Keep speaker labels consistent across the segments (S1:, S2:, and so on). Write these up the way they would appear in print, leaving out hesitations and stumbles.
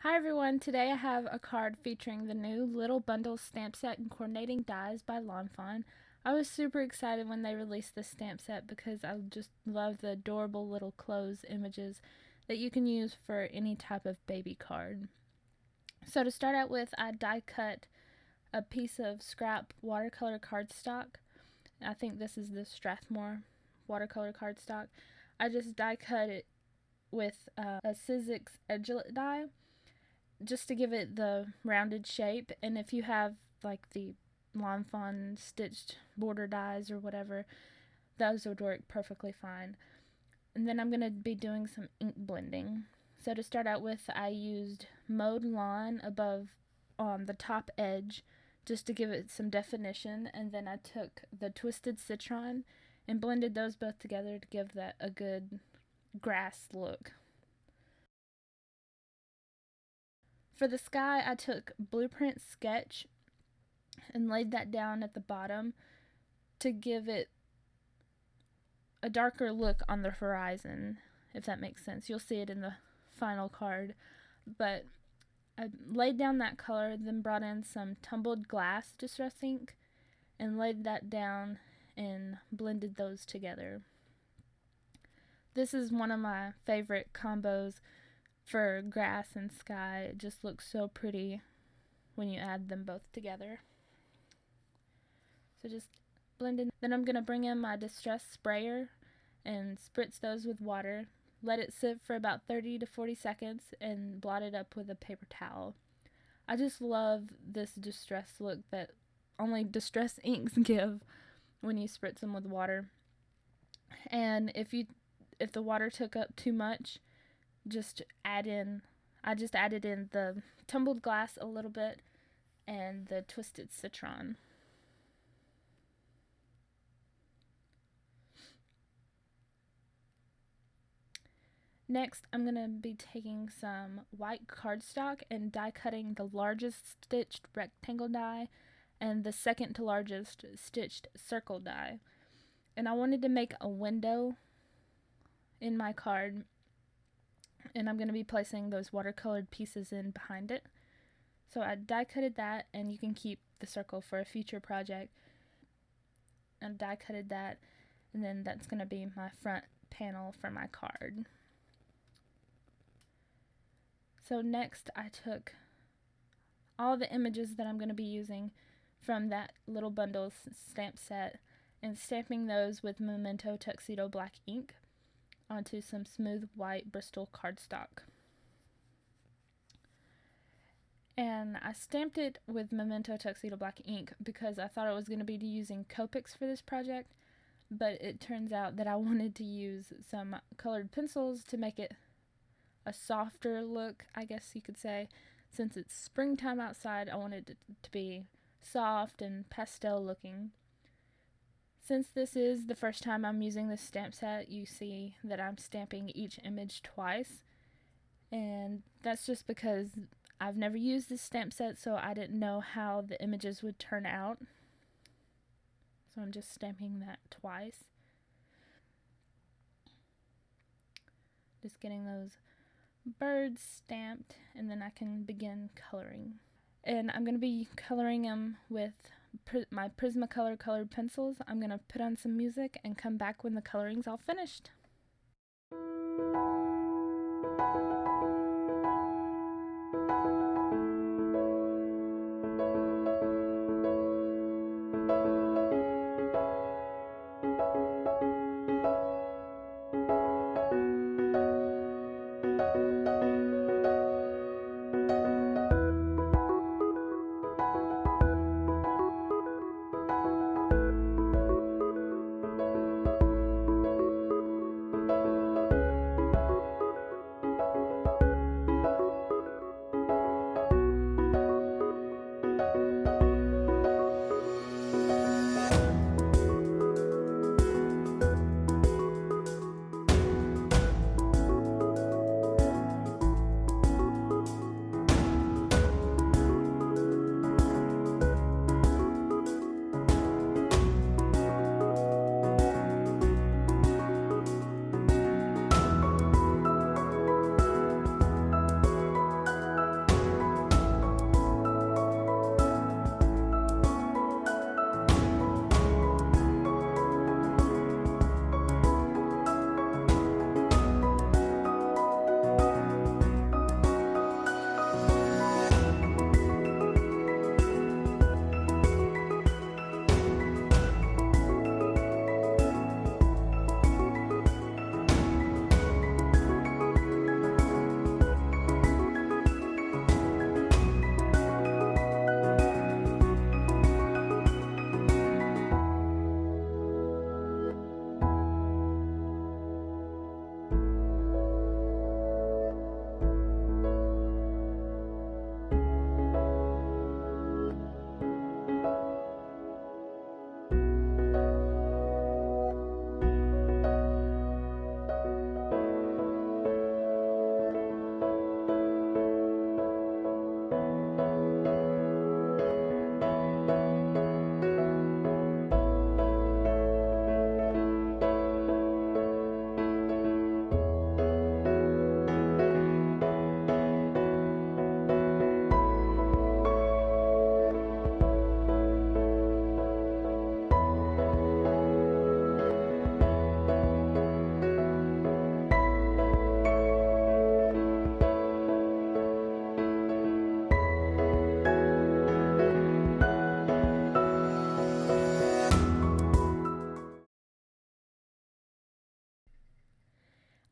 S1: Hi everyone, today I have a card featuring the new Little Bundle stamp set and coordinating dies by Fawn. I was super excited when they released this stamp set because I just love the adorable little clothes images that you can use for any type of baby card. So to start out with, I die cut a piece of scrap watercolor cardstock. I think this is the Strathmore watercolor cardstock. I just die cut it with a Sizzix Edgelit die, just to give it the rounded shape. And if you have like the Fawn stitched border dies or whatever, those would work perfectly fine. And then I'm going to be doing some ink blending. So to start out with, I used Mowed lawn above on the top edge just to give it some definition, and then I took the twisted citron and blended those both together to give that a good grass look. For the sky, I took Blueprint Sketch and laid that down at the bottom to give it a darker look on the horizon, if that makes sense. You'll see it in the final card. But I laid down that color, then brought in some Tumbled glass distress ink and laid that down and blended those together. This is one of my favorite combos for grass and sky. It just looks so pretty when you add them both together. So just blend in. Then I'm going to bring in my distress sprayer and spritz those with water. Let it sit for about 30 to 40 seconds and blot it up with a paper towel. I just love this distress look that only distress inks give when you spritz them with water. And if the water took up too much, I just added in the tumbled glass a little bit and the twisted citron. Next, I'm going to be taking some white cardstock and die cutting the largest stitched rectangle die and the second to largest stitched circle die. And I wanted to make a window in my card, and I'm going to be placing those watercolored pieces in behind it. So I die cutted that, and you can keep the circle for a future project. And die cutted that, and then that's going to be my front panel for my card. So next I took all the images that I'm going to be using from that Little Bundle stamp set and stamping those with Memento Tuxedo black ink onto some smooth white Bristol cardstock. And I stamped it with Memento Tuxedo black ink because I thought I was going to be using Copics for this project, but it turns out that I wanted to use some colored pencils to make it a softer look, I guess you could say. Since it's springtime outside, I wanted it to be soft and pastel looking. Since this is the first time I'm using this stamp set, you see that I'm stamping each image twice, and that's just because I've never used this stamp set, so I didn't know how the images would turn out. So I'm just stamping that twice. Just getting those birds stamped, and then I can begin coloring. And I'm going to be coloring them with my Prismacolor colored pencils. I'm going to put on some music and come back when the coloring's all finished.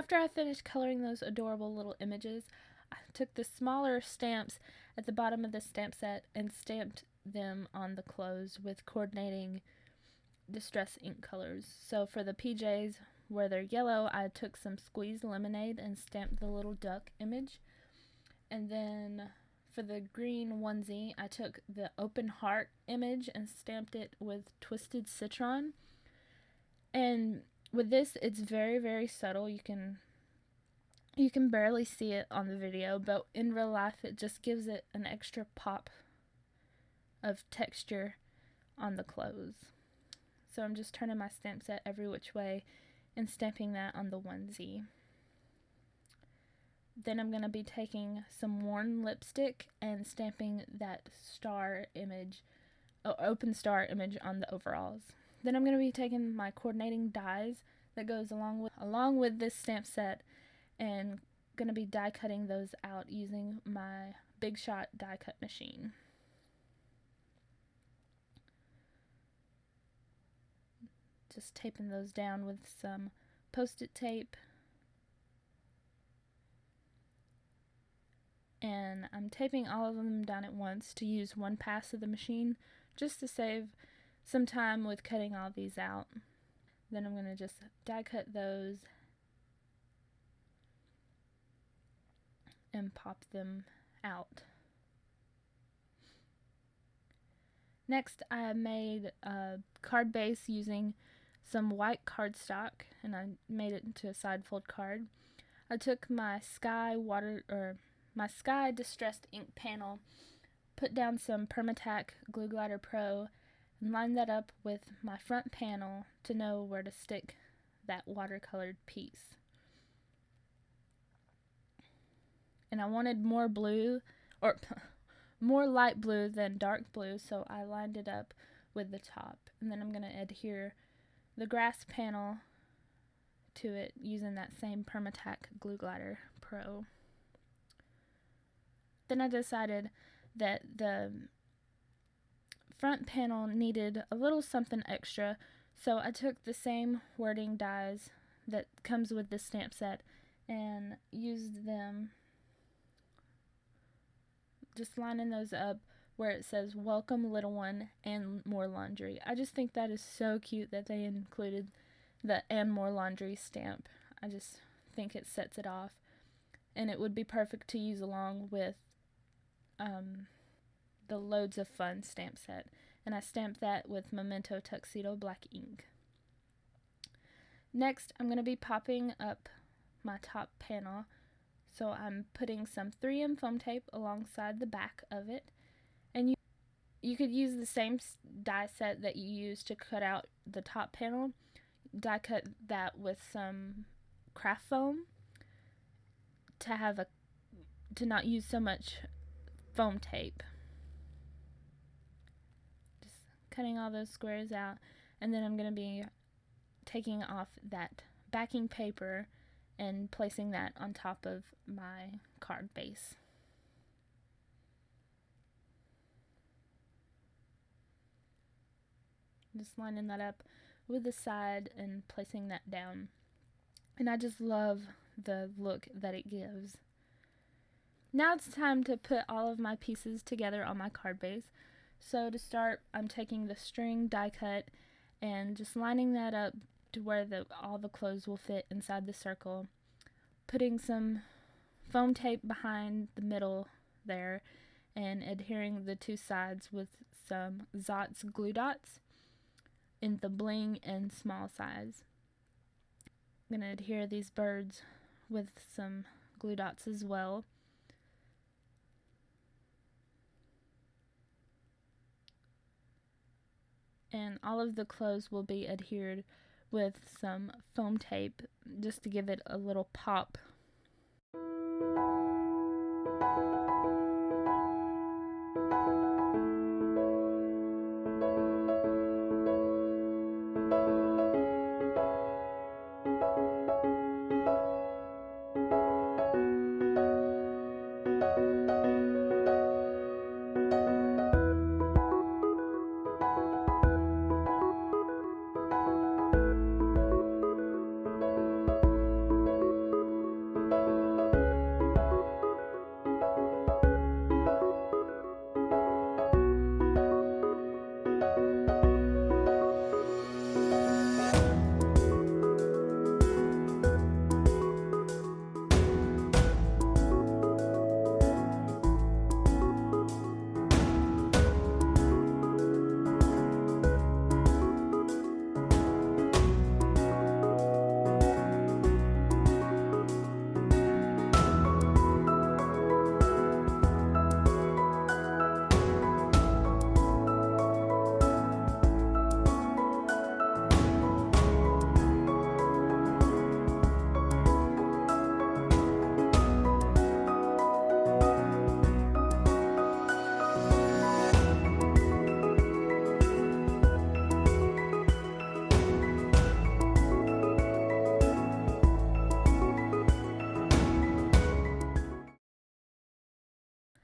S1: After I finished coloring those adorable little images, I took the smaller stamps at the bottom of the stamp set and stamped them on the clothes with coordinating distress ink colors. So for the PJs, where they're yellow, I took some squeezed lemonade and stamped the little duck image. And then for the green onesie, I took the open heart image and stamped it with twisted citron. And with this, it's very, very subtle. You can barely see it on the video, but in real life, it just gives it an extra pop of texture on the clothes. So I'm just turning my stamp set every which way and stamping that on the onesie. Then I'm going to be taking some worn lipstick and stamping that star image, open star image on the overalls. Then I'm going to be taking my coordinating dies that goes along with this stamp set and going to be die cutting those out using my Big Shot die cut machine. Just taping those down with some post-it tape. And I'm taping all of them down at once to use one pass of the machine just to save some time with cutting all these out. Then I'm going to just die cut those and pop them out. Next, I made a card base using some white cardstock, and I made it into a side fold card. I took my Sky Distressed Ink panel, put down some PermaTac Glue Glider Pro, and lined that up with my front panel to know where to stick that watercolored piece. And I wanted more blue, or more light blue than dark blue, so I lined it up with the top. And then I'm going to adhere the grass panel to it using that same PermaTac Glue Glider Pro. Then I decided that the front panel needed a little something extra, so I took the same wording dies that comes with this stamp set and used them, just lining those up where it says welcome little one and more laundry. I just think that is so cute that they included the and more laundry stamp. I just think it sets it off, and it would be perfect to use along with the Loads of Fun stamp set. And I stamped that with Memento Tuxedo black ink. Next, I'm going to be popping up my top panel. So I'm putting some 3M foam tape alongside the back of it. And you could use the same die set that you used to cut out the top panel. Die cut that with some Kraft foam to not use so much foam tape. Just cutting all those squares out, and then I'm going to be taking off that backing paper and placing that on top of my card base. Just lining that up with the side and placing that down. And I just love the look that it gives. Now it's time to put all of my pieces together on my card base. So to start, I'm taking the string die cut and just lining that up to where all the clothes will fit inside the circle. Putting some foam tape behind the middle there and adhering the two sides with some Zot's glue dots in the Bling and small size. I'm going to adhere these birds with some glue dots as well. And all of the clothes will be adhered with some foam tape just to give it a little pop.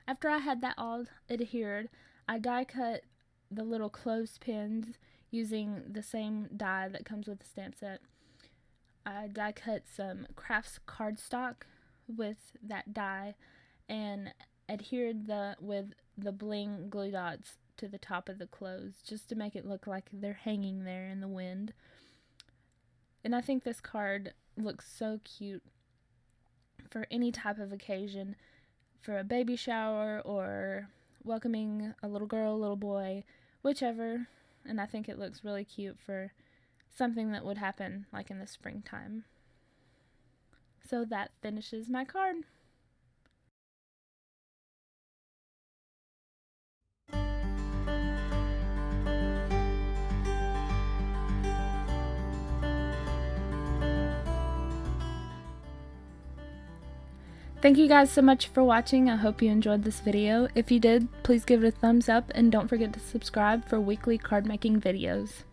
S1: After I had that all adhered, I die cut the little clothespins using the same die that comes with the stamp set. I die cut some Kraft's cardstock with that die and adhered with the Bling glue dots to the top of the clothes just to make it look like they're hanging there in the wind. And I think this card looks so cute for any type of occasion, for a baby shower or welcoming a little girl, little boy, whichever. And I think it looks really cute for something that would happen like in the springtime. So that finishes my card. Thank you guys so much for watching. I hope you enjoyed this video. If you did, please give it a thumbs up and don't forget to subscribe for weekly card making videos.